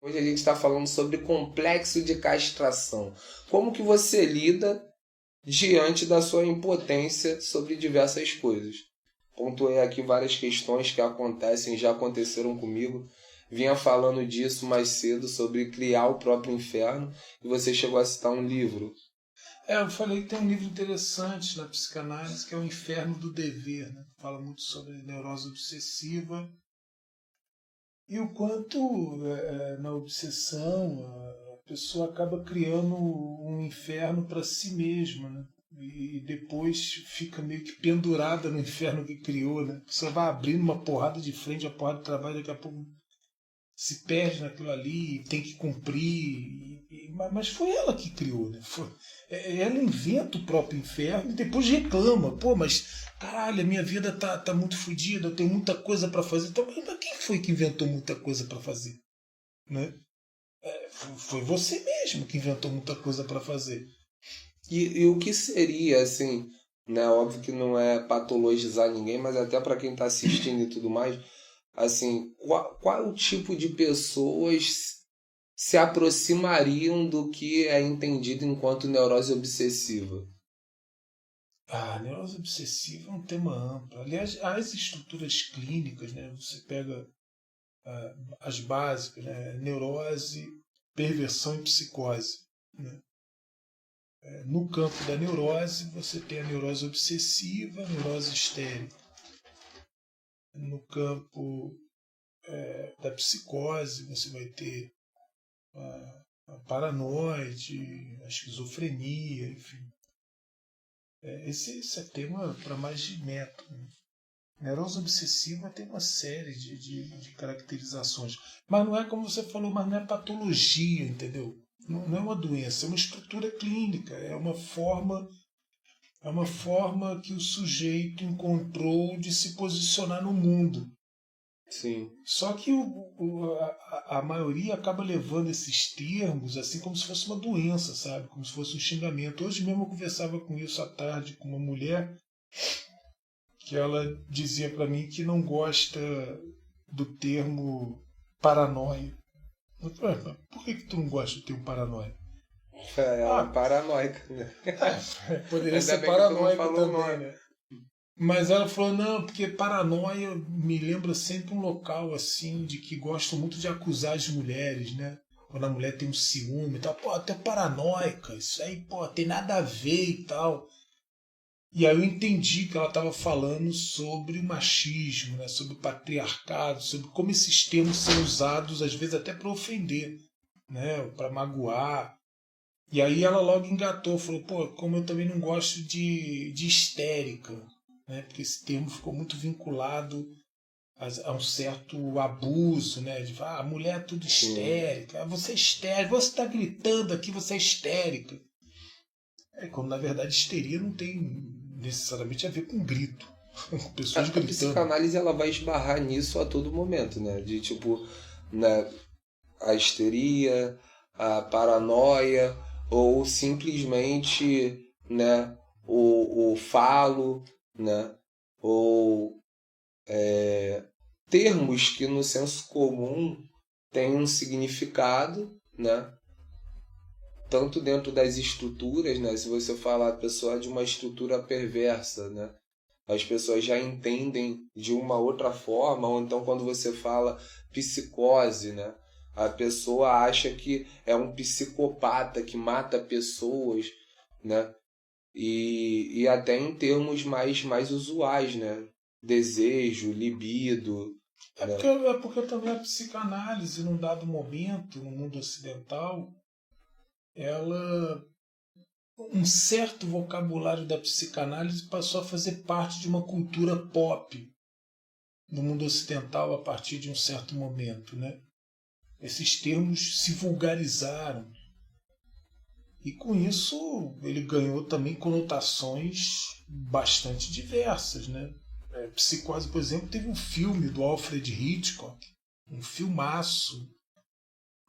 Hoje a gente está falando sobre complexo de castração. Como que você lida diante da sua impotência sobre diversas coisas? Pontuei aqui várias questões que acontecem, já aconteceram comigo. Vinha falando disso mais cedo, sobre criar o próprio inferno, e você chegou a citar um livro. Eu falei que tem um livro interessante na psicanálise que é O Inferno do Dever, né? Fala muito sobre neurose obsessiva e o quanto na obsessão a pessoa acaba criando um inferno para si mesma, né? E depois fica meio que pendurada no inferno que criou, né? A pessoa vai abrindo uma porrada de frente, a porrada de trabalho, daqui a pouco se perde naquilo ali, tem que cumprir. Mas foi ela que criou, né? Ela inventa o próprio inferno e depois reclama. Pô, mas caralho, a minha vida tá muito fodida, eu tenho muita coisa para fazer. Então, mas quem foi que inventou muita coisa para fazer? Né? Foi você mesmo que inventou muita coisa para fazer. E o que seria, assim, né? Óbvio que não é patologizar ninguém, mas até para quem está assistindo e tudo mais, assim, qual o tipo de pessoas se aproximariam do que é entendido enquanto neurose obsessiva? Neurose obsessiva é um tema amplo. Aliás, as estruturas clínicas, né? Você pega as básicas, né? Neurose, perversão e psicose. Né? No campo da neurose, você tem a neurose obsessiva, a neurose histérica. No campo da psicose, você vai ter a paranoide, a esquizofrenia, enfim. Esse é tema para mais de metro. Né? Neurose obsessiva tem uma série de caracterizações. Mas não é como você falou, mas não é patologia, entendeu? Não é uma doença, é uma estrutura clínica, é uma forma que o sujeito encontrou de se posicionar no mundo. Sim. Só que a maioria acaba levando esses termos assim como se fosse uma doença, sabe? Como se fosse um xingamento. Hoje mesmo eu conversava com isso à tarde com uma mulher que ela dizia para mim que não gosta do termo paranoia. Eu falei, mas por que tu não gosta do termo paranoia? Ela é Ah, paranoica, né? poderia Ainda ser bem que tu não paranoico falou o também, nome. né? Mas ela falou, não, porque paranoia me lembra sempre um local assim, de que gostam muito de acusar as mulheres, né? Quando a mulher tem um ciúme e tal, pô, tu é paranoica, isso aí, pô, tem nada a ver e tal. E aí eu entendi que ela estava falando sobre o machismo, né? Sobre o patriarcado, sobre como esses termos são usados, às vezes até para ofender, né? Para magoar. E aí ela logo engatou, falou, pô, como eu também não gosto de histérica, né? Porque esse termo ficou muito vinculado a um certo abuso, né? De falar, a mulher é tudo Sim. histérica, você é histérica, você está gritando aqui, você é histérica. Quando na verdade histeria não tem necessariamente a ver com grito, com A, pessoas a gritando. psicanálise ela vai esbarrar nisso a todo momento, né? De tipo, né, a histeria, a paranoia, ou simplesmente, né, o falo, né? Ou termos que no senso comum têm um significado, né? Tanto dentro das estruturas, né? Se você falar a pessoa de uma estrutura perversa, né? As pessoas já entendem de uma outra forma, ou então quando você fala psicose, né? A pessoa acha que é um psicopata que mata pessoas, né? E até em termos mais usuais, né? Desejo, libido, né? É porque também a psicanálise, num dado momento, no mundo ocidental, ela um certo vocabulário da psicanálise passou a fazer parte de uma cultura pop no mundo ocidental a partir de um certo momento, né? Esses termos se vulgarizaram e com isso ele ganhou também conotações bastante diversas, né? Psicose, por exemplo, teve um filme do Alfred Hitchcock, um filmaço,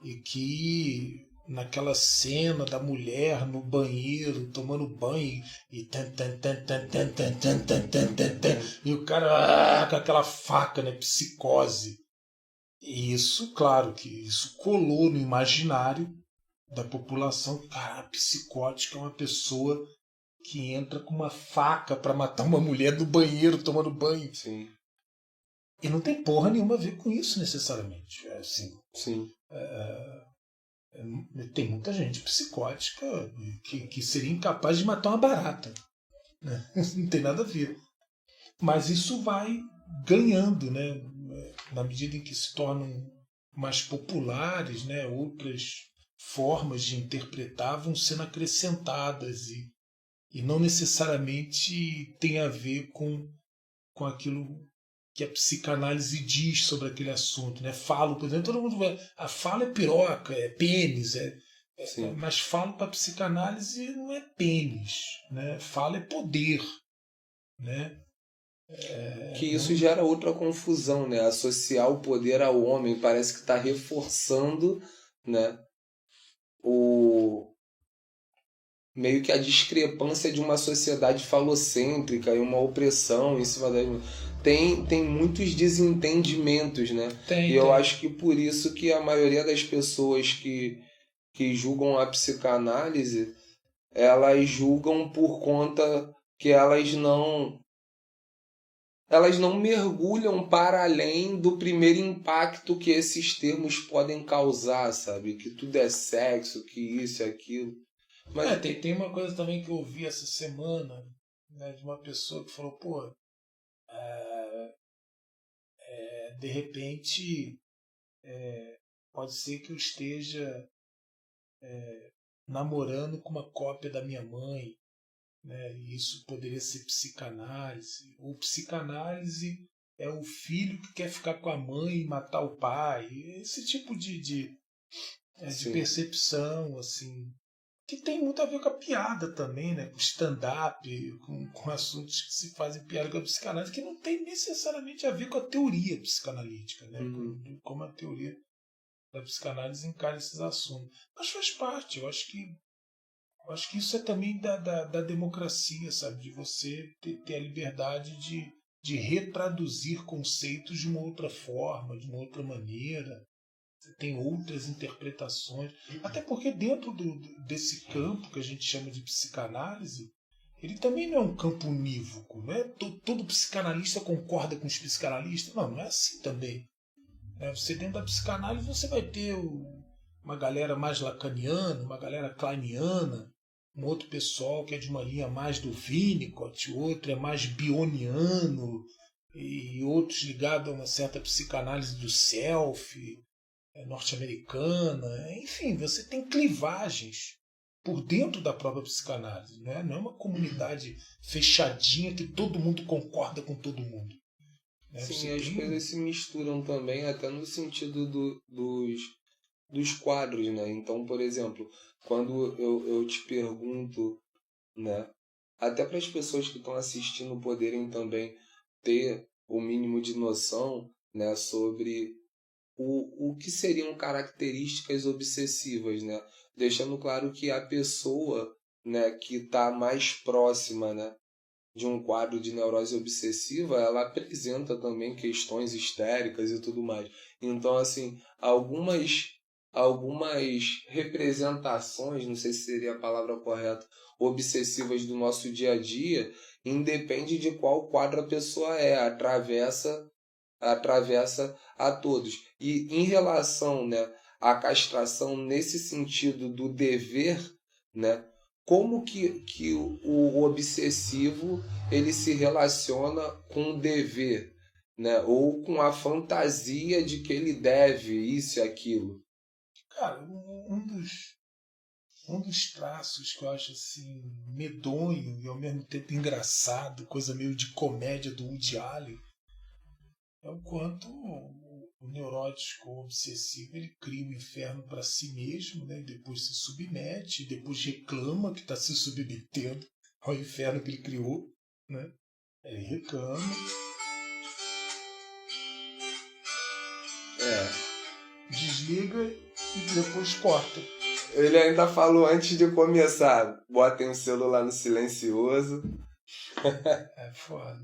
e que naquela cena da mulher no banheiro tomando banho e e o cara com aquela faca, né, psicose. E isso, claro, que isso colou no imaginário da população. Cara, psicótica é uma pessoa que entra com uma faca para matar uma mulher no banheiro tomando banho. Sim. E não tem porra nenhuma a ver com isso necessariamente. Assim, Sim. tem muita gente psicótica que seria incapaz de matar uma barata. Né? Não tem nada a ver. Mas isso vai ganhando, né? Na medida em que se tornam mais populares, né? Outras formas de interpretar vão sendo acrescentadas e não necessariamente tem a ver com aquilo que a psicanálise diz sobre aquele assunto. Né? Falo, por exemplo, todo mundo vai. A fala é piroca, é pênis, mas falo para a psicanálise não é pênis. Né? Fala é poder. Né? Que isso gera outra confusão, né? Associar o poder ao homem parece que está reforçando, né? Meio que a discrepância de uma sociedade falocêntrica e uma opressão em cima das... Tem muitos desentendimentos, né? Eu acho que por isso que a maioria das pessoas que julgam a psicanálise, elas julgam por conta que elas não mergulham para além do primeiro impacto que esses termos podem causar, sabe? Que tudo é sexo, que isso e aquilo. Mas tem uma coisa também que eu ouvi essa semana, né, de uma pessoa que falou, pô, de repente pode ser que eu esteja namorando com uma cópia da minha mãe, né, e isso poderia ser psicanálise. Ou psicanálise é o filho que quer ficar com a mãe e matar o pai. Esse tipo de percepção, assim, que tem muito a ver com a piada também, né? Com stand-up, com assuntos que se fazem piada com a psicanálise, que não tem necessariamente a ver com a teoria psicanalítica, né? Como a teoria da psicanálise encara esses assuntos. Mas faz parte, eu acho que isso é também da democracia, sabe? De você ter a liberdade de retraduzir conceitos de uma outra forma, de uma outra maneira. Você tem outras interpretações. Até porque dentro desse campo que a gente chama de psicanálise, ele também não é um campo unívoco. Não é todo psicanalista concorda com os psicanalistas. Não é assim também. Você dentro da psicanálise você vai ter uma galera mais lacaniana, uma galera kleiniana, um outro pessoal que é de uma linha mais do Winnicott, outro é mais bioniano, e outros ligados a uma certa psicanálise do self, norte-americana. Enfim, você tem clivagens por dentro da própria psicanálise. Né? Não é uma comunidade fechadinha que todo mundo concorda com todo mundo. Né? Sim, as coisas se misturam também, até no sentido dos quadros, né? Então, por exemplo, quando eu te pergunto, né? Até para as pessoas que estão assistindo poderem também ter o mínimo de noção, né? Sobre o que seriam características obsessivas, né? Deixando claro que a pessoa, né, que está mais próxima, né, de um quadro de neurose obsessiva, ela apresenta também questões histéricas e tudo mais. Então, assim, algumas representações, não sei se seria a palavra correta, obsessivas do nosso dia a dia, independe de qual quadro a pessoa atravessa a todos. E em relação, né, à castração nesse sentido do dever, né, como que o obsessivo ele se relaciona com o dever, né, ou com a fantasia de que ele deve isso e aquilo? Cara, um dos traços que eu acho assim medonho e ao mesmo tempo engraçado, coisa meio de comédia do Woody Allen, é o quanto o neurótico obsessivo ele cria um inferno para si mesmo, né? E depois se submete, e depois reclama que está se submetendo ao inferno que ele criou, né? Ele reclama. Desliga e depois corta. Ele ainda falou antes de começar, botem o celular no silencioso. É foda.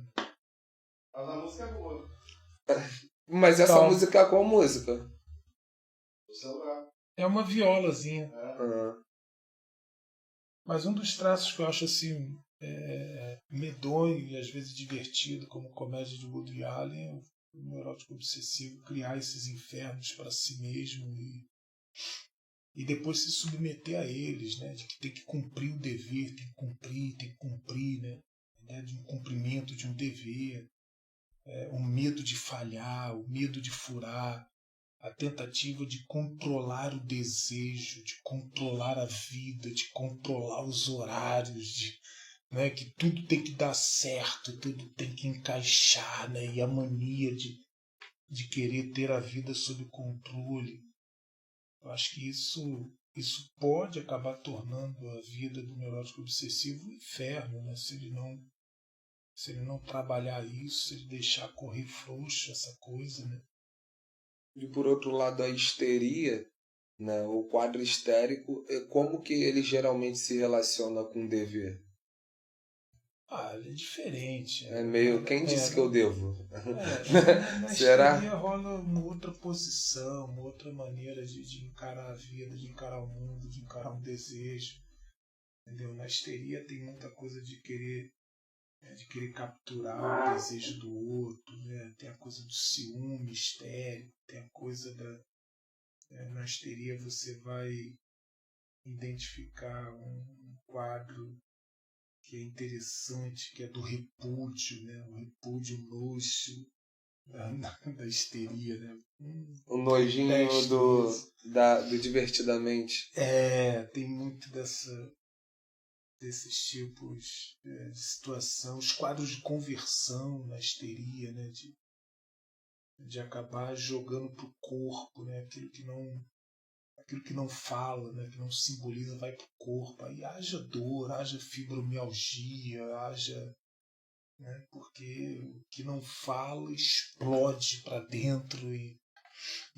Mas a música é boa. Mas essa Então, música é qual música? O celular. é uma violazinha. Ah, Mas um dos traços que eu acho assim medonho e às vezes divertido, como comédia de Woody Allen, é o neurótico obsessivo criar esses infernos para si mesmo e depois se submeter a eles, né? De que tem que cumprir o dever, tem que cumprir, né? De um cumprimento de um dever, o medo de falhar, o medo de furar, a tentativa de controlar o desejo, de controlar a vida, de controlar os horários, né? Que tudo tem que dar certo, tudo tem que encaixar, né? E a mania de querer ter a vida sob controle. Eu acho que isso pode acabar tornando a vida do neurótico obsessivo um inferno, né? Se ele não trabalhar isso, se ele deixar correr frouxo essa coisa, né? e por outro lado, a histeria, né? O quadro histérico, como que ele geralmente se relaciona com o dever? Ele é diferente. É meio, quem disse que eu devo? Na Será? histeria rola uma outra posição, uma outra maneira de encarar a vida, de encarar o mundo, de encarar um desejo. Entendeu? Na histeria tem muita coisa de querer capturar o desejo do outro, né? Tem a coisa do ciúme histérico, tem a coisa na histeria você vai identificar um quadro que é interessante, que é do repúdio, né? O repúdio nojo da histeria, né? O nojinho do Divertidamente. Tem muito desses tipos de situação, os quadros de conversão na histeria, né? De acabar jogando pro corpo, né? Aquilo que não fala, né? Que não simboliza, vai pro corpo. Aí haja dor, haja fibromialgia, haja... Né? Porque o que não fala explode para dentro e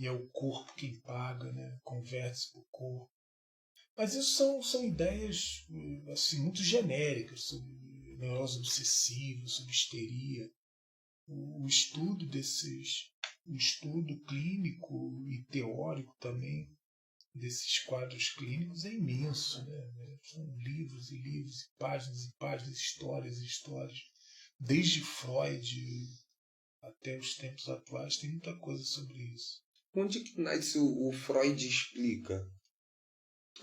é o corpo quem paga, né? Converte-se pro corpo. Mas isso são ideias assim, muito genéricas sobre neurose obsessiva, sobre histeria. O estudo clínico e teórico também desses quadros clínicos é imenso, né? São livros e livros, e páginas, histórias e histórias. Desde Freud até os tempos atuais tem muita coisa sobre isso. Onde que nasce o Freud explica?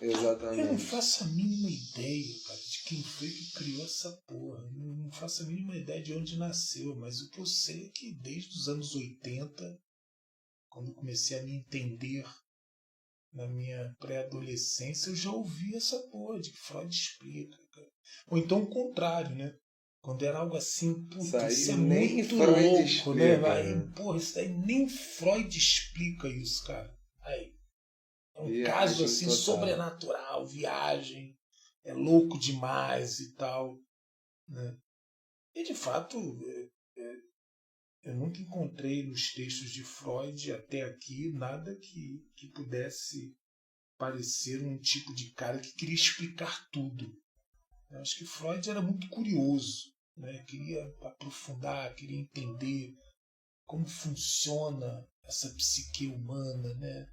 Exatamente. Eu não faço a mínima ideia, cara, de quem foi que criou essa porra. Eu não faço a mínima ideia de onde nasceu, mas o que eu sei é que desde os anos 80, quando eu comecei a me entender na minha pré-adolescência, eu já ouvi essa porra de que Freud explica, cara. Ou então o contrário, né? Quando era algo assim, puta, isso é muito louco, explica, né? Aí, porra, isso daí nem Freud explica isso, cara. Aí. É um caso assim total. Sobrenatural, viagem, é louco demais e tal, né? E de fato, eu nunca encontrei nos textos de Freud até aqui nada que pudesse parecer um tipo de cara que queria explicar tudo. Eu acho que Freud era muito curioso, né? Queria aprofundar, queria entender como funciona essa psique humana, né?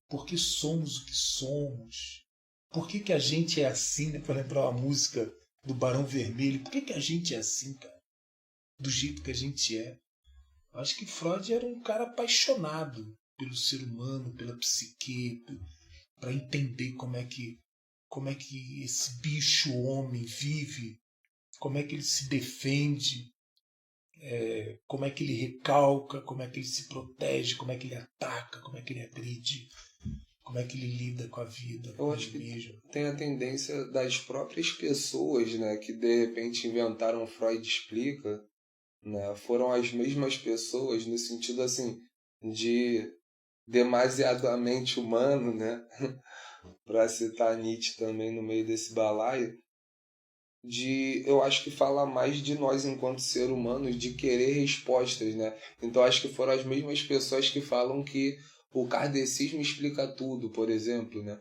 Por que somos o que somos? Por que a gente é assim, né? Para lembrar uma música do Barão Vermelho, por que a gente é assim, cara? Do jeito que a gente é. Eu acho que Freud era um cara apaixonado pelo ser humano, pela psique, para entender como é que esse bicho homem vive, como é que ele se defende, como é que ele recalca, como é que ele se protege, como é que ele ataca, como é que ele agride. Como é que ele lida com a vida? Eu acho que tem a tendência das próprias pessoas, né, que de repente inventaram Freud explica, né, foram as mesmas pessoas no sentido assim de demasiadamente humano, né, para citar Nietzsche também no meio desse balaio, eu acho que fala mais de nós enquanto ser humanos, de querer respostas, né? Então acho que foram as mesmas pessoas que falam que o kardecismo explica tudo, por exemplo, né?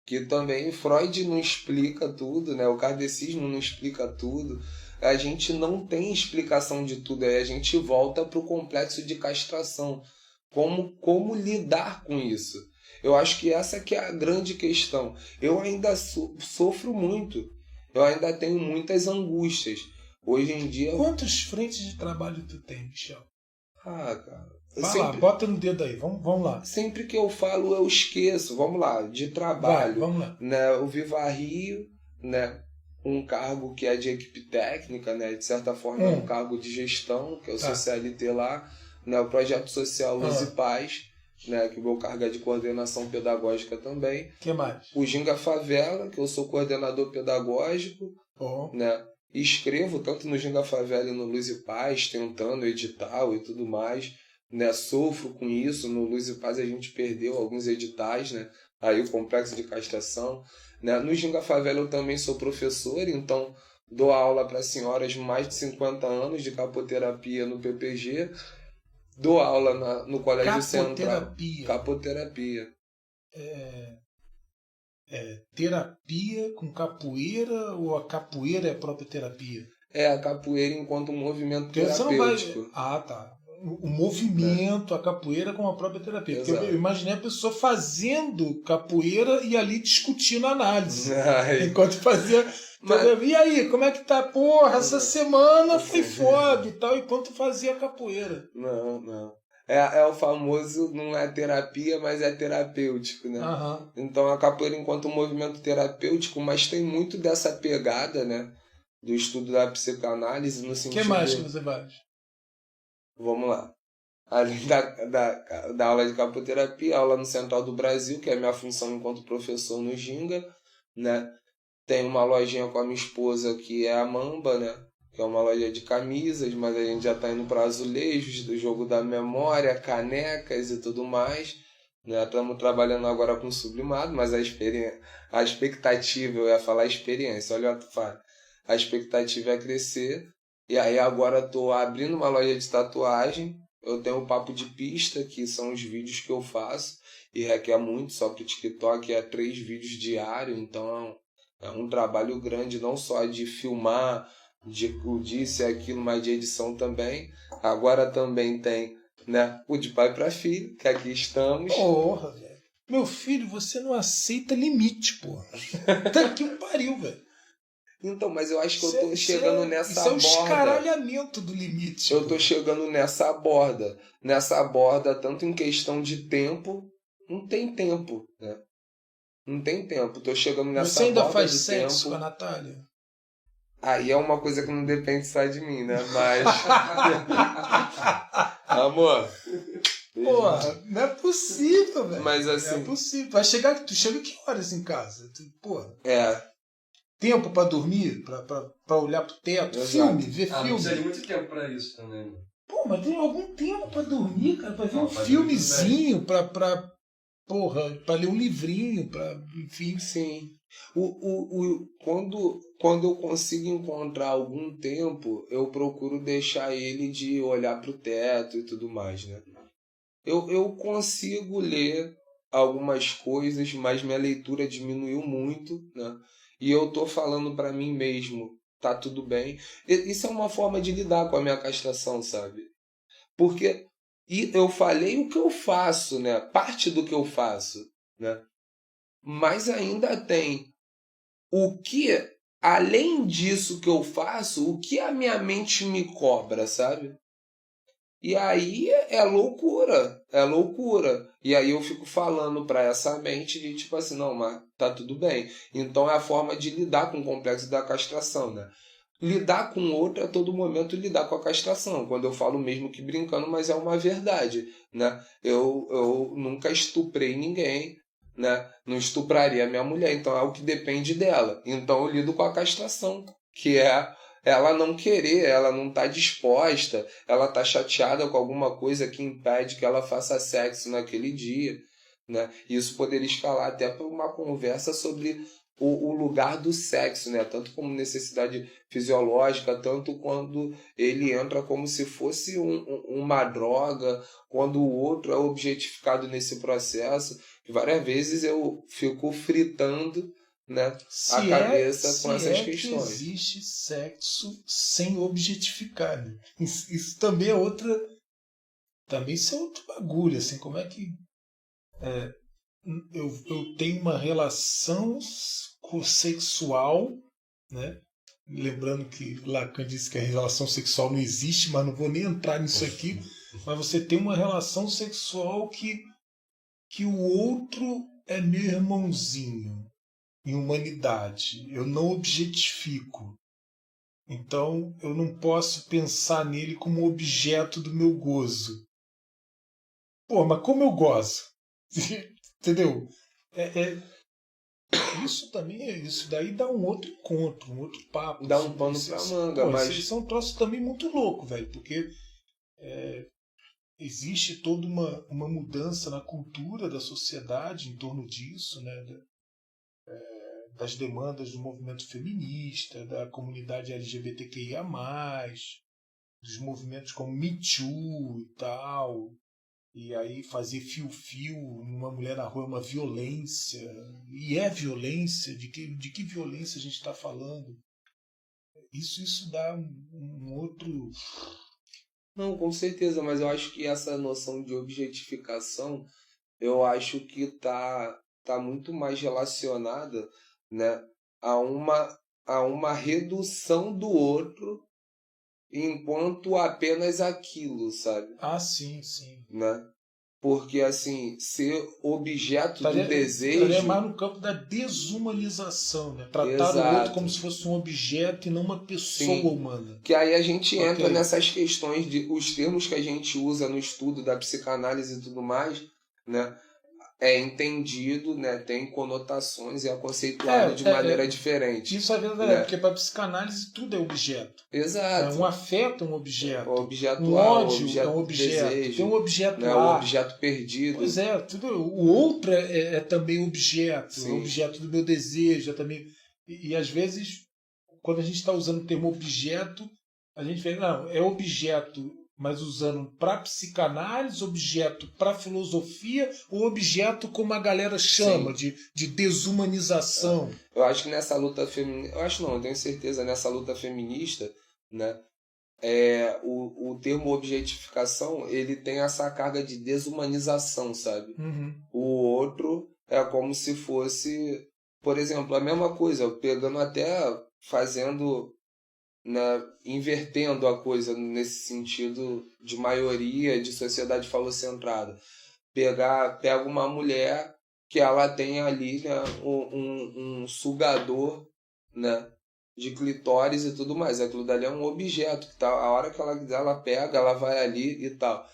Que também Freud não explica tudo, né? O kardecismo não explica tudo. A gente não tem explicação de tudo, aí a gente volta para o complexo de castração. Como lidar com isso? Eu acho que essa que é a grande questão. Eu ainda sofro muito. Eu ainda tenho muitas angústias. Hoje em dia... Quantas frentes de trabalho tu tem, Michel? Cara... Vai lá, bota no dedo aí. Vamos lá. Sempre que eu falo, eu esqueço. Vamos lá, de trabalho. Vamos lá. Né, o Viva Rio, né, um cargo que é de equipe técnica, né, de certa forma é um cargo de gestão, que é o CLT lá, né, o Projeto Social Luz e Paz, né, que o meu cargo é de coordenação pedagógica também. O que mais? O Ginga Favela, que eu sou coordenador pedagógico, né, e escrevo tanto no Ginga Favela e no Luz e Paz, tentando edital e tudo mais, né, sofro com isso. No Luz e Paz a gente perdeu alguns editais, né, aí o complexo de castração. Né? No Ginga Favela eu também sou professor, então dou aula para senhoras de mais de 50 anos de capoterapia no PPG, dou aula no Colégio Central. Capoterapia. Terapia com capoeira ou a capoeira é a própria terapia? É, a capoeira enquanto um movimento terapêutico. Tá. O movimento, a capoeira com a própria terapia. Porque eu imaginei a pessoa fazendo capoeira e ali discutindo a análise. Enquanto fazia... E aí, como é que tá? Porra, essa semana foi foda e tal, enquanto fazia capoeira. Não. É o famoso, não é terapia, mas é terapêutico, né? Então a capoeira enquanto um movimento terapêutico, mas tem muito dessa pegada, né? Do estudo da psicanálise no sentido... O que mais que você faz? Vamos lá. Além da aula de capoterapia, aula no Central do Brasil, que é a minha função enquanto professor no Ginga, né? Tem uma lojinha com a minha esposa que é a Mamba, né? Que é uma loja de camisas, mas a gente já está indo para azulejos, do jogo da memória, canecas e tudo mais. Né? Estamos trabalhando agora com sublimado, mas a expectativa, eu ia falar experiência, olha o fala. A expectativa é crescer. E aí agora estou abrindo uma loja de tatuagem. Eu tenho o Papo de Pista, que são os vídeos que eu faço. E requer muito, só para o TikTok é 3 vídeos diários. Então é um trabalho grande, não só de filmar, de disso e aquilo, mas de edição também. Agora também tem, né, o de pai para filho, que aqui estamos. Porra, velho. Meu filho, você não aceita limite, porra. Tá que pariu, velho. Então, mas eu acho que eu tô chegando nessa borda. Isso é o escaralhamento do limite. Eu tô chegando nessa borda. Nessa borda, tanto em questão de tempo, não tem tempo, né? Não tem tempo. Tô chegando nessa borda. Você ainda faz sexo com a Natália? Aí é uma coisa que não depende só de mim, né? Mas... Amor... Porra, não é possível, velho. Mas assim... Não é possível. Tu chega que horas em casa? Porra. Tempo pra dormir, pra olhar pro teto, ver filme. Não precisa de muito tempo pra isso também. Pô, mas tem algum tempo pra dormir, cara, pra ver um filmezinho, pra ler um livrinho, enfim. Sim. Quando eu consigo encontrar algum tempo, eu procuro deixar ele de olhar pro teto e tudo mais, né? Eu consigo ler algumas coisas, mas minha leitura diminuiu muito, né? E eu tô falando para mim mesmo, tá tudo bem. Isso é uma forma de lidar com a minha castração, sabe? Porque eu falei o que eu faço, né? Parte do que eu faço, né? Mas ainda tem o que, além disso que eu faço, o que a minha mente me cobra, sabe? E aí é loucura. E aí eu fico falando para essa mente de tipo assim, não, mas tá tudo bem. Então é a forma de lidar com o complexo da castração, né? Lidar com o outro é a todo momento lidar com a castração. Quando eu falo mesmo que brincando, mas é uma verdade, né? Eu nunca estuprei ninguém, né? Não estupraria minha mulher, então é o que depende dela. Então eu lido com a castração, que é... ela não querer, ela não tá disposta, ela tá chateada com alguma coisa que impede que ela faça sexo naquele dia, né? Isso poderia escalar até para uma conversa sobre o lugar do sexo, né? Tanto como necessidade fisiológica, tanto quando ele entra como se fosse uma droga, quando o outro é objetificado nesse processo. Várias vezes eu fico fritando, né, a cabeça com essas questões. Que existe sexo sem objetificar, né? Isso também é outra também isso é outro bagulho, assim, como é que eu tenho uma relação sexual, né? Lembrando que Lacan disse que a relação sexual não existe, mas não vou nem entrar nisso aqui. Mas você tem uma relação sexual que o outro é meu irmãozinho em humanidade. Eu não objetifico. Então eu não posso pensar nele como objeto do meu gozo. Pô, mas como eu gozo? Entendeu? Isso também isso daí dá um outro encontro, um outro papo. Dá um pano pra manga, mas... Isso é um troço também muito louco, velho, porque existe toda uma mudança na cultura da sociedade em torno disso, né? Das demandas do movimento feminista, da comunidade LGBTQIA+, dos movimentos como Me Too e tal. E aí fazer fio-fio numa mulher na rua é uma violência. E é violência? De que violência a gente está falando? Isso dá um outro... Não, com certeza, mas eu acho que essa noção de objetificação, eu acho que tá muito mais relacionada, né, a uma redução do outro enquanto apenas aquilo, sabe? Ah, sim, sim. Né? Porque, assim, ser objeto Estaria do desejo... mais no campo da desumanização, né? Tratar o outro Exato. como se fosse um objeto e não uma pessoa Sim. humana. Que aí a gente entra Ok. nessas questões de os termos que a gente usa no estudo da psicanálise e tudo mais, né? É entendido, né? Tem conotações e é conceituado de maneira diferente. Isso é verdade, né? porque para psicanálise tudo é objeto. Exato. Um afeto é um objeto. O objeto um A, ódio o objeto é um do objeto. desejo, Tem um objeto né? A. O objeto perdido. Pois é, tudo, o outro é também objeto. Sim. É objeto do meu desejo. É também, e às vezes, quando a gente está usando o termo objeto, a gente vê, não, é objeto, mas usando para psicanálise, objeto para filosofia, ou objeto como a galera chama, de desumanização. Eu acho que nessa luta feminista... Eu acho não, eu tenho certeza, nessa luta feminista, né? O termo objetificação, ele tem essa carga de desumanização, sabe? Uhum. O outro é como se fosse, por exemplo, a mesma coisa, pegando até, fazendo, né, invertendo a coisa nesse sentido de maioria, de sociedade falocentrada. Pega uma mulher que ela tem ali, né, um sugador, né, de clitóris e tudo mais. Aquilo dali é um objeto, que tá, a hora que ela pega, ela vai ali e tal.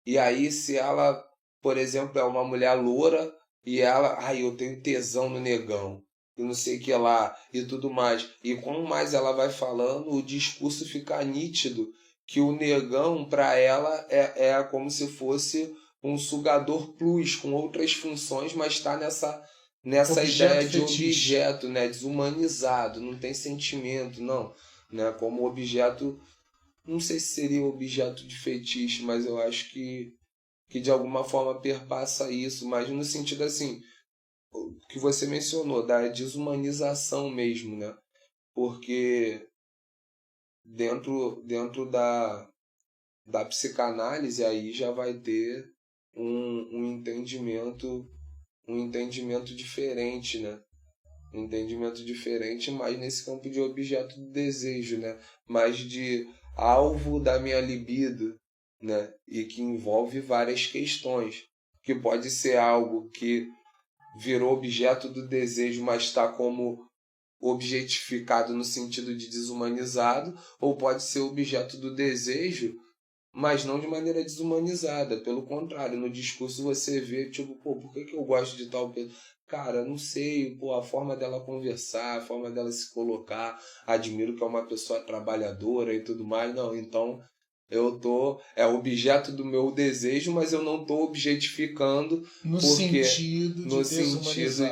E aí, se ela, por exemplo, é uma mulher loura e ela, eu tenho tesão no negão, e não sei o que lá, e tudo mais. E quanto mais ela vai falando, o discurso fica nítido que o negão, para ela, é como se fosse um sugador plus com outras funções, mas está nessa ideia de objeto, né, desumanizado, não tem sentimento, não, né, como objeto, não sei se seria objeto de fetiche, mas eu acho que de alguma forma perpassa isso, mas no sentido assim, que você mencionou, da desumanização mesmo, né, porque dentro da psicanálise aí já vai ter um entendimento diferente, né? Um entendimento diferente, mais nesse campo de objeto do desejo, né? Mais de alvo da minha libido, né? E que envolve várias questões, que pode ser algo que virou objeto do desejo, mas está como objetificado no sentido de desumanizado, ou pode ser objeto do desejo, mas não de maneira desumanizada. Pelo contrário, no discurso você vê, tipo, por que eu gosto de tal pessoa? Cara, não sei, a forma dela conversar, a forma dela se colocar, admiro que é uma pessoa trabalhadora e tudo mais. Não, então é objeto do meu desejo, mas eu não estou objetificando no sentido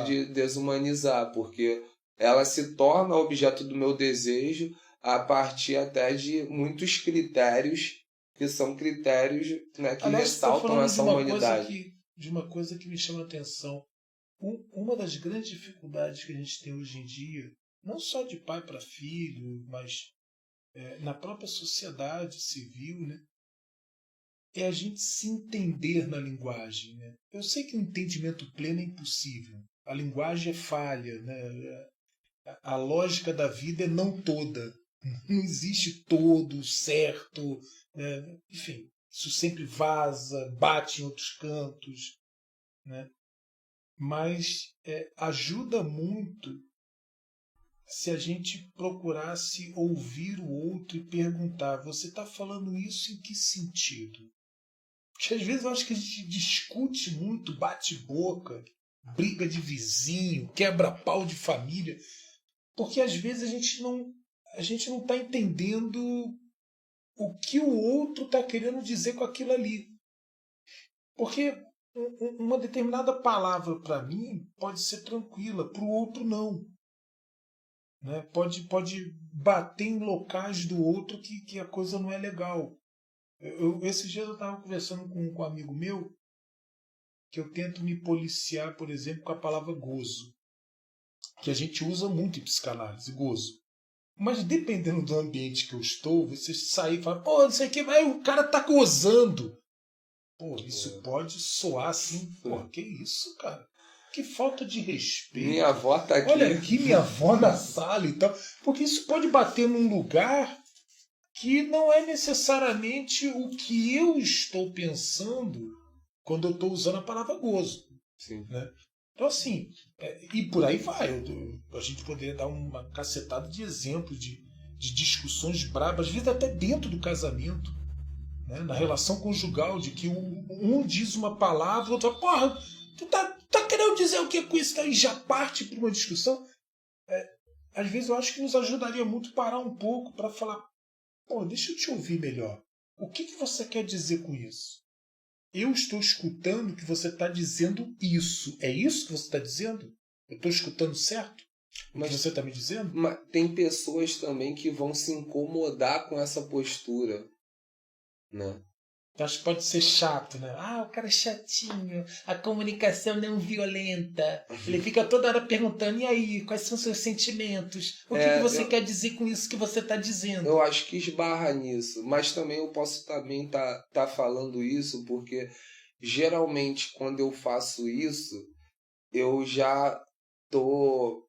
de desumanizar, porque ela se torna objeto do meu desejo a partir até de muitos critérios que são critérios, né, que Aliás, ressaltam essa humanidade. De uma coisa que me chama a atenção. Uma das grandes dificuldades que a gente tem hoje em dia, não só de pai para filho, mas na própria sociedade civil, né, é a gente se entender na linguagem, né? Eu sei que o entendimento pleno é impossível. A linguagem é falha, né? A lógica da vida é não toda. Não existe todo, certo, né? Enfim, isso sempre vaza, bate em outros cantos, né? Mas ajuda muito se a gente procurasse ouvir o outro e perguntar: você está falando isso em que sentido? Porque às vezes eu acho que a gente discute muito, bate boca, briga de vizinho, quebra pau de família, porque às vezes a gente não está entendendo o que o outro está querendo dizer com aquilo ali. Porque uma determinada palavra para mim pode ser tranquila, para o outro não. Né? Pode bater em locais do outro que a coisa não é legal. Esses dias eu estava conversando com um amigo meu que eu tento me policiar, por exemplo, com a palavra gozo, que a gente usa muito em psicanálise, gozo. Mas dependendo do ambiente que eu estou, você sair e falar, pô, não sei o que, mas o cara tá gozando. Pô, isso pode soar assim, pô, que isso, cara? Que falta de respeito. Minha avó tá aqui. Olha aqui minha avó na sala e tal. Porque isso pode bater num lugar que não é necessariamente o que eu estou pensando quando eu estou usando a palavra gozo. Sim. Né? Então, assim, e por aí vai. A gente poderia dar uma cacetada de exemplos de discussões brabas, às vezes até dentro do casamento, né? Na relação conjugal, de que um diz uma palavra, o outro fala, porra, tu tá querendo dizer o que com isso? E já parte para uma discussão. Às vezes eu acho que nos ajudaria muito parar um pouco para falar, pô, deixa eu te ouvir melhor. O que você quer dizer com isso? Eu estou escutando que você está dizendo isso. É isso que você está dizendo? Eu estou escutando certo? O que você está me dizendo? Mas tem pessoas também que vão se incomodar com essa postura, né? Acho que pode ser chato, né? Ah, o cara é chatinho, a comunicação não violenta. Ele fica toda hora perguntando, e aí, quais são seus sentimentos? O que você quer dizer com isso que você está dizendo? Eu acho que esbarra nisso, mas também eu posso também tá falando isso porque geralmente quando eu faço isso, eu já tô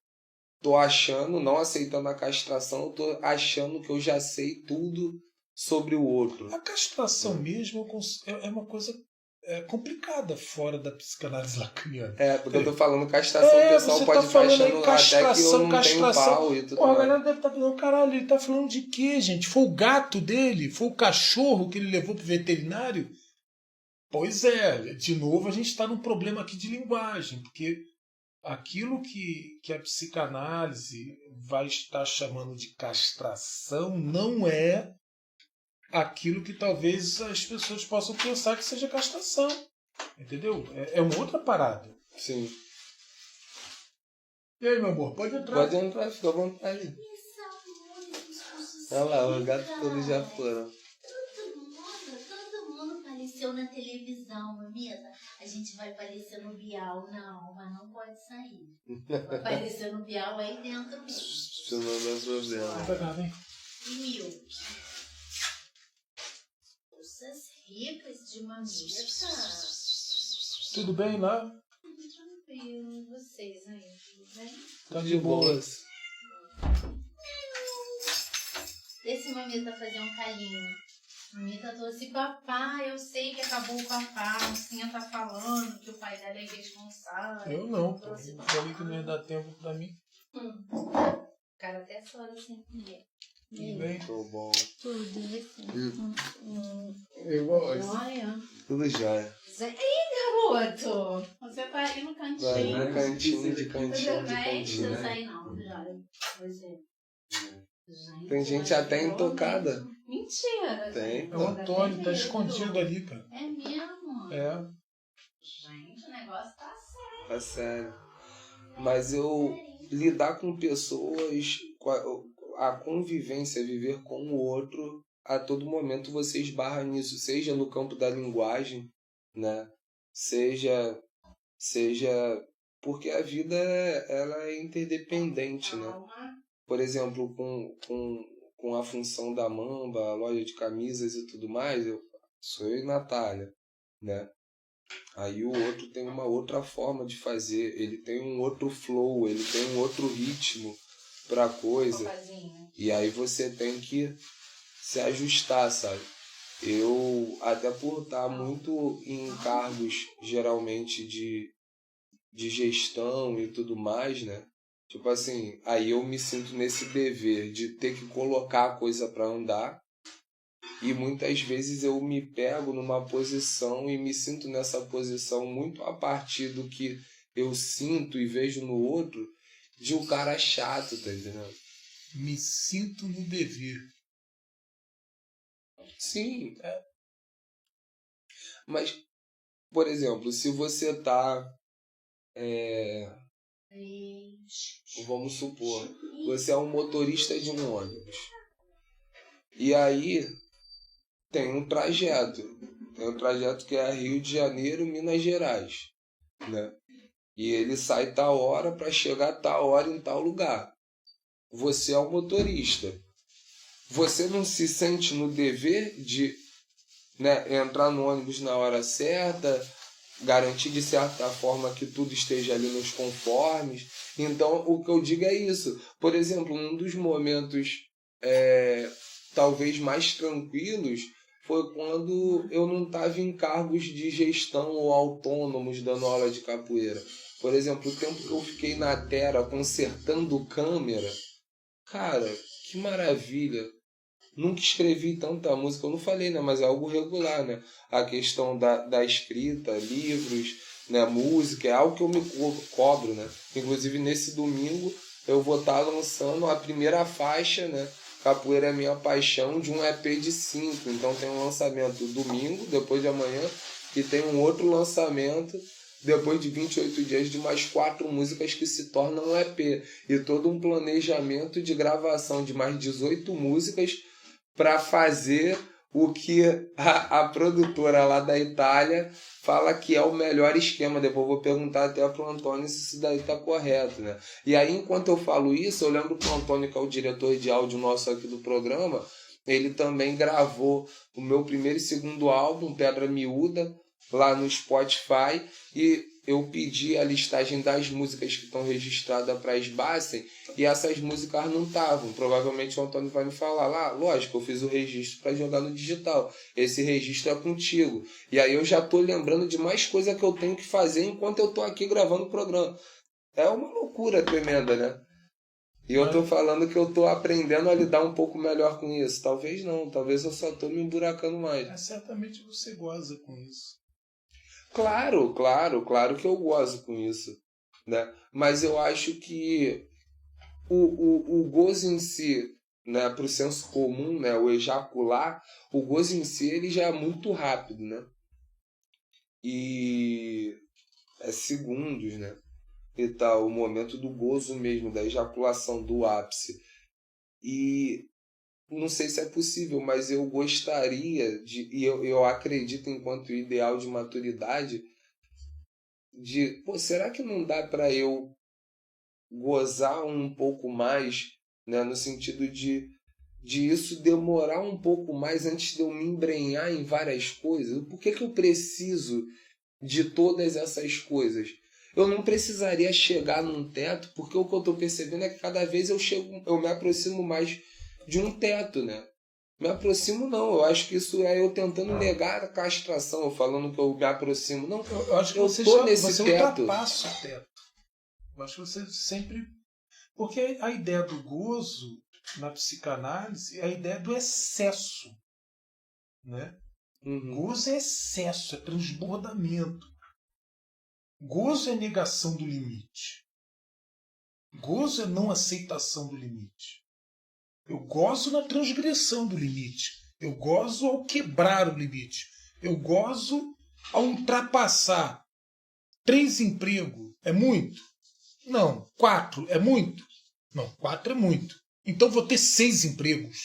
achando, não aceitando a castração, eu tô achando que eu já sei tudo sobre o outro. A castração mesmo é uma coisa complicada fora da psicanálise lacaniana. Porque eu tô falando castração, o pessoal pode estar achando até que eu não tenho pau e tudo mais. A galera deve estar falando, caralho, ele tá falando de quê, gente? Foi o gato dele? Foi o cachorro que ele levou pro veterinário? Pois é, de novo a gente está num problema aqui de linguagem, porque aquilo que a psicanálise vai estar chamando de castração não é aquilo que talvez as pessoas possam pensar que seja castração. Entendeu? É uma outra parada. Sim. E aí, meu amor, pode entrar. Pode entrar, fica à vontade. Olha lá, os gatos todos já foram. Todo mundo apareceu na televisão, amiga. A gente vai aparecer no Bial. Não, mas não pode sair. Vai aparecer no Bial aí dentro mesmo. Se não dá problema. Obrigado, hein? Milk. Bolsas ricas de mamita. Tudo bem lá? Tranquilo. Vocês aí, tudo bem? Tá de boas. Esse mamita fazer um carinho. Mamita trouxe papai. Eu sei que acabou o papai. A mocinha tá falando que o pai dela é irresponsável. Eu não, pô. Eu falei que não ia dar tempo pra mim. O cara até chora sem comer. Tudo bem? Tô bom. Tudo isso. Igual. Olha. Tudo jóia. Ih, garoto! Você tá aí no Vai cantinho. no cantinho, de Tudo cantinho, de bem? cantinho. Não sai não, Jóia. Você. Gente, Tem gente até intocada. Mentira. Tem. É o Antônio, tá escondido ali, cara. É mesmo? É. Gente, o negócio tá sério. Tá sério. Mas eu lidar com pessoas, a convivência, viver com o outro, a todo momento você esbarra nisso, seja no campo da linguagem, né? Seja porque a vida ela é interdependente, né? Por exemplo, com a função da Mamba, a loja de camisas e tudo mais, sou eu e Natália, né? Aí o outro tem uma outra forma de fazer, ele tem um outro flow, ele tem um outro ritmo pra coisa. E aí você tem que se ajustar, sabe? Eu, até por estar muito em cargos, geralmente, de gestão e tudo mais, né? Tipo assim, aí eu me sinto nesse dever de ter que colocar a coisa pra andar. E muitas vezes eu me pego numa posição e me sinto nessa posição muito a partir do que eu sinto e vejo no outro de um cara chato, tá entendendo? Me sinto no dever. Sim. Mas, por exemplo, se você tá... vamos supor, você é um motorista de um ônibus. E aí tem um trajeto. Tem um trajeto que é Rio de Janeiro, Minas Gerais, né? E ele sai tal hora para chegar tal hora em tal lugar. Você é o motorista. Você não se sente no dever de, né, entrar no ônibus na hora certa, garantir de certa forma que tudo esteja ali nos conformes. Então, o que eu digo é isso. Por exemplo, um dos momentos talvez mais tranquilos foi quando eu não estava em cargos de gestão ou autônomos dando aula de capoeira. Por exemplo, o tempo que eu fiquei na Terra consertando câmera, cara, que maravilha. Nunca escrevi tanta música, eu não falei, né? Mas é algo regular, né? A questão da escrita, livros, né? Música, é algo que eu me cobro, né? Inclusive, nesse domingo, eu vou estar lançando a primeira faixa, né? Capoeira é Minha Paixão, de um EP de 5. Então tem um lançamento domingo, depois de amanhã, e tem um outro lançamento depois de 28 dias de mais 4 músicas que se tornam um EP. E todo um planejamento de gravação de mais 18 músicas para fazer o que a produtora lá da Itália fala que é o melhor esquema. Depois eu vou perguntar até pro Antônio se isso daí tá correto, né? E aí, enquanto eu falo isso, eu lembro que o Antônio, que é o diretor de áudio nosso aqui do programa, ele também gravou o meu primeiro e segundo álbum, Pedra Miúda, lá no Spotify, e eu pedi a listagem das músicas que estão registradas para a Sbassen, e essas músicas não estavam. Provavelmente o Antônio vai me falar lá, lógico, eu fiz o registro para jogar no digital. Esse registro é contigo. E aí eu já tô lembrando de mais coisa que eu tenho que fazer enquanto eu tô aqui gravando o programa. É uma loucura tremenda, né? E eu tô falando que eu tô aprendendo a lidar um pouco melhor com isso. Talvez não, talvez eu só tô me emburacando mais. Certamente você goza com isso. Claro que eu gozo com isso, né? Mas eu acho que o gozo em si, né, para o senso comum, né, o ejacular, o gozo em si ele já é muito rápido, né? E é segundos, né? E tal, o momento do gozo mesmo, da ejaculação, do ápice. E não sei se é possível, mas eu gostaria de, e eu acredito enquanto ideal de maturidade, de, pô, será que não dá para eu gozar um pouco mais, né, no sentido de isso demorar um pouco mais antes de eu me embrenhar em várias coisas? Por que eu preciso de todas essas coisas? Eu não precisaria chegar num teto, porque o que eu estou percebendo é que cada vez eu me aproximo mais de um teto, né? Me aproximo não, eu acho que isso é eu tentando negar a castração, eu falando que eu me aproximo. Não, eu acho que eu tô nesse você teto. ultrapassa o teto. Eu acho que você sempre... Porque a ideia do gozo na psicanálise é a ideia do excesso, né? Gozo é excesso, é transbordamento. Gozo é negação do limite. Gozo é não aceitação do limite. Eu gozo na transgressão do limite. Eu gozo ao quebrar o limite. Eu gozo ao ultrapassar. 3 empregos é muito? Não. 4 é muito? Não, 4 é muito. Então vou ter 6 empregos.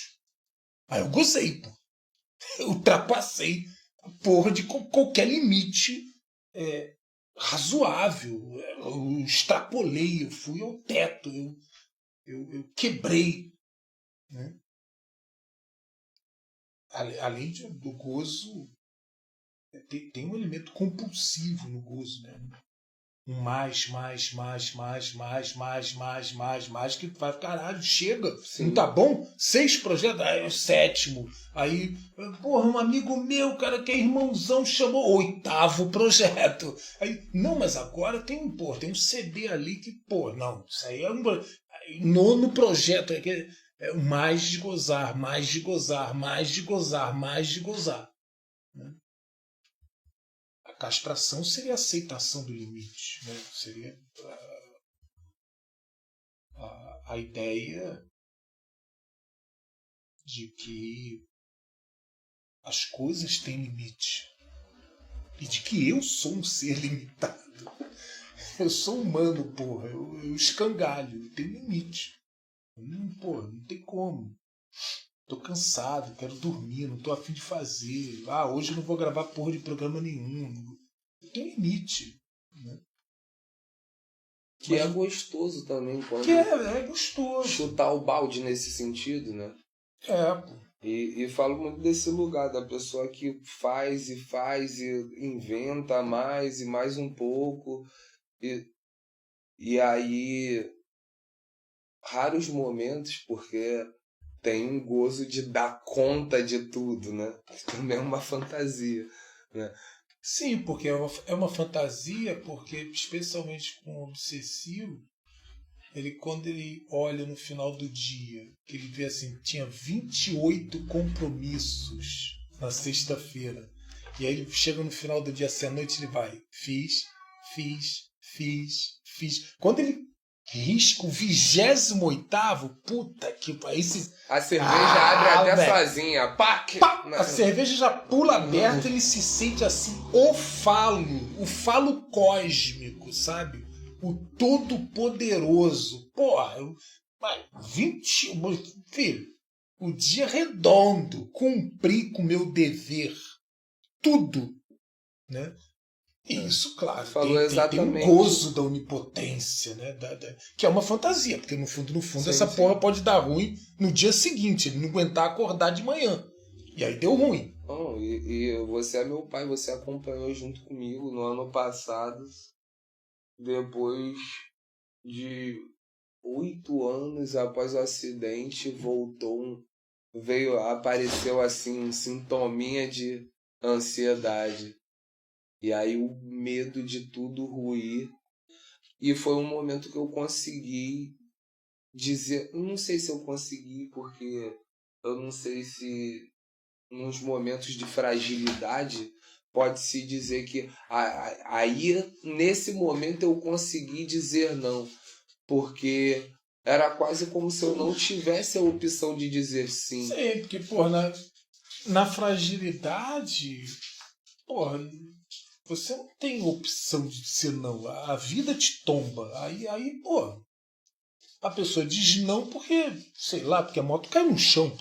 Aí eu gozei, pô. Eu ultrapassei a porra de qualquer limite razoável. Eu extrapolei, eu fui ao teto, eu quebrei. Né? Além do gozo tem um elemento compulsivo no gozo, né? Um mais, que vai, caralho, chega, Sim. não tá bom? 6 projetos, aí é o 7º. Aí, porra, um amigo meu, cara, que é irmãozão, chamou 8º projeto. Aí, não, mas agora tem um CD ali que, pô, não, isso aí é um 9º projeto, é mais de gozar, mais de gozar, mais de gozar, mais de gozar. Né? A castração seria a aceitação do limite, né? Seria a ideia de que as coisas têm limite e de que eu sou um ser limitado. Eu sou humano, porra. Eu escangalho, eu tenho limite. Porra, não tem como. Tô cansado, quero dormir, não tô a fim de fazer. Hoje eu não vou gravar porra de programa nenhum. Tem limite, né? Que é gostoso também quando que é gostoso chutar o balde nesse sentido, né? Pô. E falo muito desse lugar da pessoa que faz e inventa mais e mais um pouco e aí raros momentos, porque tem um gozo de dar conta de tudo, né? Também é uma fantasia, né? Sim, porque é uma fantasia, porque especialmente com o obsessivo, quando ele olha no final do dia, que ele vê assim, tinha 28 compromissos na sexta-feira, e aí ele chega no final do dia, assim, à noite ele vai, fiz. Quando ele risca o 28º, puta que pariu. A cerveja abre até sozinha. Pá! A cerveja já pula aberta, ele se sente assim, o falo cósmico, sabe? O todo-poderoso. Porra, 20. Filho, o dia redondo, cumpri com o meu dever. Tudo, né? Isso, claro, falou exatamente. Tem um gozo da onipotência, né? Que é uma fantasia, porque no fundo, sim, essa porra pode dar ruim no dia seguinte, ele não aguentar acordar de manhã. E aí deu ruim. E você é meu pai, você acompanhou junto comigo no ano passado, depois de 8 anos após o acidente, apareceu assim um sintominha de ansiedade. E aí o medo de tudo ruir. E foi um momento que eu consegui dizer... Não sei se eu consegui, porque eu não sei se nos momentos de fragilidade pode-se dizer que... Aí, nesse momento, eu consegui dizer não. Porque era quase como se eu não tivesse a opção de dizer sim. Sim, porque, porra, na fragilidade... Porra... Você não tem opção de dizer não. A vida te tomba. Aí, pô, a pessoa diz não porque, sei lá, porque a moto cai no chão.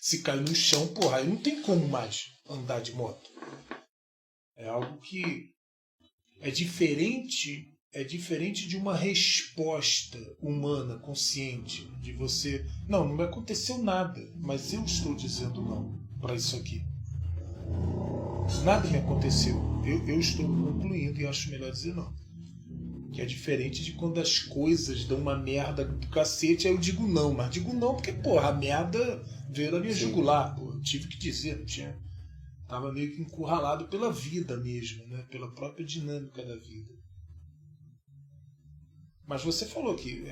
Se cai no chão, porra, aí não tem como mais andar de moto. É algo que é diferente de uma resposta humana, consciente, de você... Não me aconteceu nada, mas eu estou dizendo não para isso aqui. Nada me aconteceu. Eu estou concluindo e acho melhor dizer não. Que é diferente de quando as coisas dão uma merda do cacete, aí eu digo não. Mas digo não porque, porra, a merda veio da minha jugular. Pô, eu tive que dizer, não tinha... Tava meio que encurralado pela vida mesmo, né? Pela própria dinâmica da vida. Mas você falou que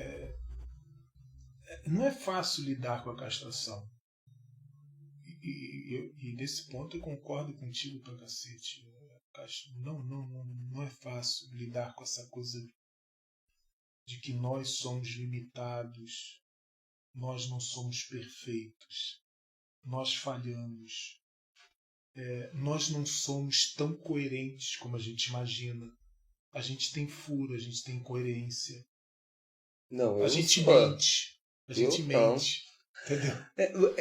não é fácil lidar com a castração. E nesse ponto eu concordo contigo pra cacete. Não é fácil lidar com essa coisa de que nós somos limitados, nós não somos perfeitos, nós falhamos, nós não somos tão coerentes como a gente imagina. A gente tem furo, a gente tem incoerência. Não, a gente mente. Entendeu?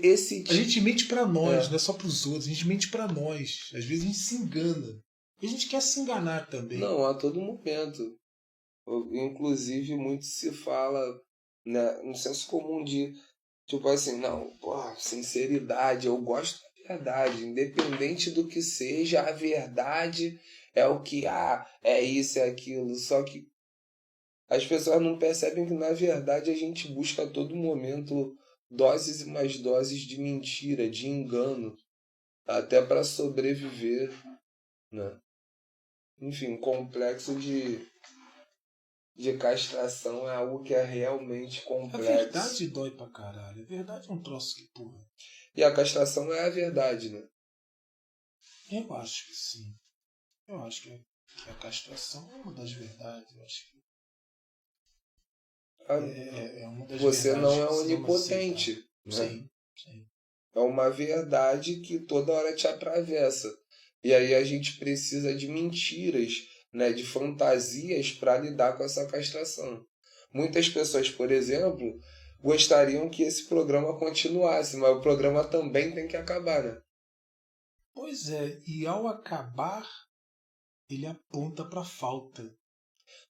Esse... A gente mente pra nós, não é só pros outros. A gente mente pra nós. Às vezes a gente se engana. E a gente quer se enganar também. Não, a todo momento. Inclusive, muito se fala, né, no senso comum de, tipo assim, não, porra, sinceridade. Eu verdade. Independente do que seja, a verdade é o que é isso, é aquilo. Só que as pessoas não percebem que, na verdade, a gente busca a todo momento doses e mais doses de mentira, de engano, até para sobreviver, né? Enfim, complexo de castração é algo que é realmente A complexo. verdade dói pra caralho. A verdade é um troço que, porra. E a castração é a verdade, né? Eu acho que sim. Eu acho que a castração é uma das verdades. Eu acho que é uma das Você verdades não é que se onipotente, né? Sim, sim. É uma verdade que toda hora te atravessa. E aí a gente precisa de mentiras, né, de fantasias para lidar com essa castração. Muitas pessoas, por exemplo, gostariam que esse programa continuasse, mas o programa também tem que acabar, né? Pois é, e ao acabar, ele aponta pra falta.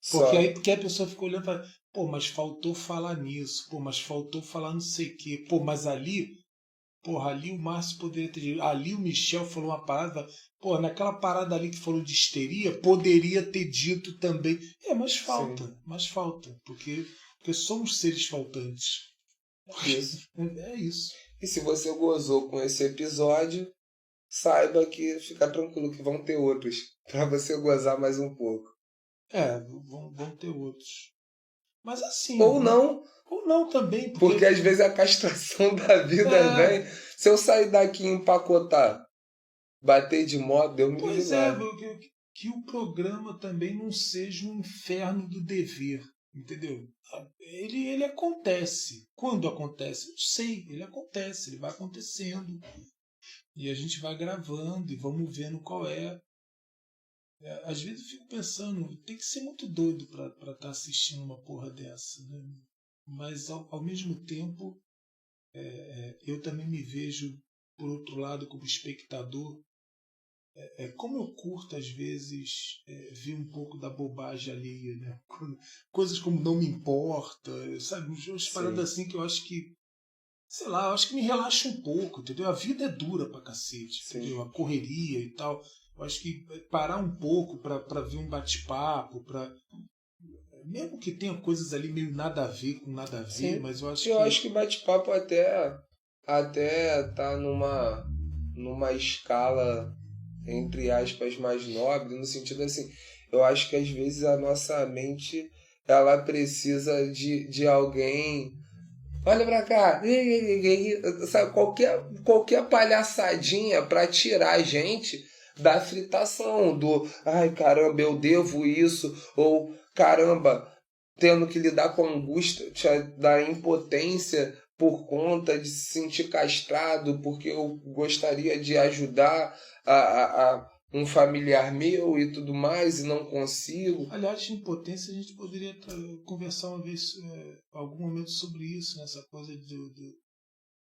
Só Porque a pessoa fica olhando e fala, pô, mas faltou falar nisso, pô, mas faltou falar não sei o quê, pô, mas ali, porra, ali o Márcio poderia ter dito, ali o Michel falou uma parada, pô, naquela parada ali que falou de histeria, poderia ter dito também. sim, Mas falta, porque somos seres faltantes. isso. É isso. E se você gozou com esse episódio, saiba que fica tranquilo que vão ter outros para você gozar mais um pouco. Vão ter outros. Mas assim. Ou não, Ou não também, porque às vezes a castração da vida vem. Se eu sair daqui e empacotar, bater de moto, Deus me livre. Pois é, que o programa também não seja um inferno do dever, entendeu? Ele acontece. Quando acontece? Não sei, ele acontece, ele vai acontecendo. E a gente vai gravando e vamos vendo qual é. Às vezes eu fico pensando, tem que ser muito doido para estar assistindo uma porra dessa, né? Mas ao mesmo tempo, eu também me vejo, por outro lado, como espectador. Como eu curto, às vezes, ver um pouco da bobagem alheia, né? Coisas como não me importa, sabe? Umas paradas assim que eu acho que, sei lá, eu acho que me relaxa um pouco, entendeu? A vida é dura pra cacete, entendeu? A correria e tal. Eu acho que parar um pouco pra ver um bate-papo, mesmo que tenha coisas ali meio nada a ver com nada a ver, Sim. mas eu acho Eu acho que bate-papo até tá numa escala, entre aspas, mais nobre, no sentido assim, eu acho que às vezes a nossa mente ela precisa de alguém. Olha pra cá, sabe, qualquer palhaçadinha pra tirar a gente da fritação, do ai caramba, eu devo isso, ou caramba, tendo que lidar com a angústia da impotência por conta de se sentir castrado, porque eu gostaria de ajudar a um familiar meu e tudo mais, e não consigo. Aliás, de impotência, a gente poderia conversar uma vez, algum momento sobre isso, né? Essa coisa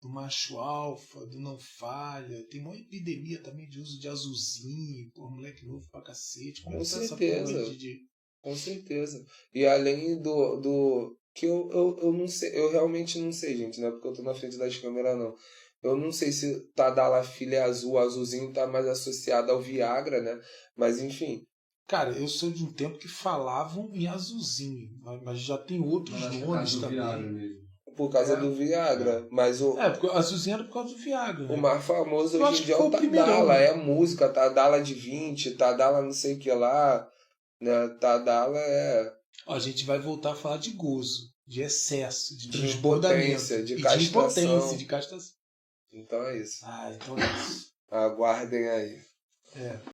do macho alfa, do não falha. Tem uma epidemia também de uso de azulzinho, por moleque novo pra cacete. Com Conversar essa porra certeza. aí Com certeza. E além do que eu não sei, eu realmente não sei, gente, não é porque eu tô na frente das câmeras, não. Eu não sei se Tadalafila é azul, o azulzinho tá mais associado ao Viagra, né? Mas enfim. Cara, eu sou de um tempo que falavam em azulzinho, mas já tem outros nomes também. Por causa do Viagra. Mas porque azulzinho era por causa do Viagra. o Né? mais famoso Eu hoje acho em dia que é o foi o primeirão, Tadala, né? é música, Tadala de 20, Tadala não sei o que lá, né? Tadala é Ó, a gente vai voltar a falar de gozo, de excesso, de impotência, transbordamento. de E castração. de impotência, de castração. Então é isso. Então é isso. Aguardem aí.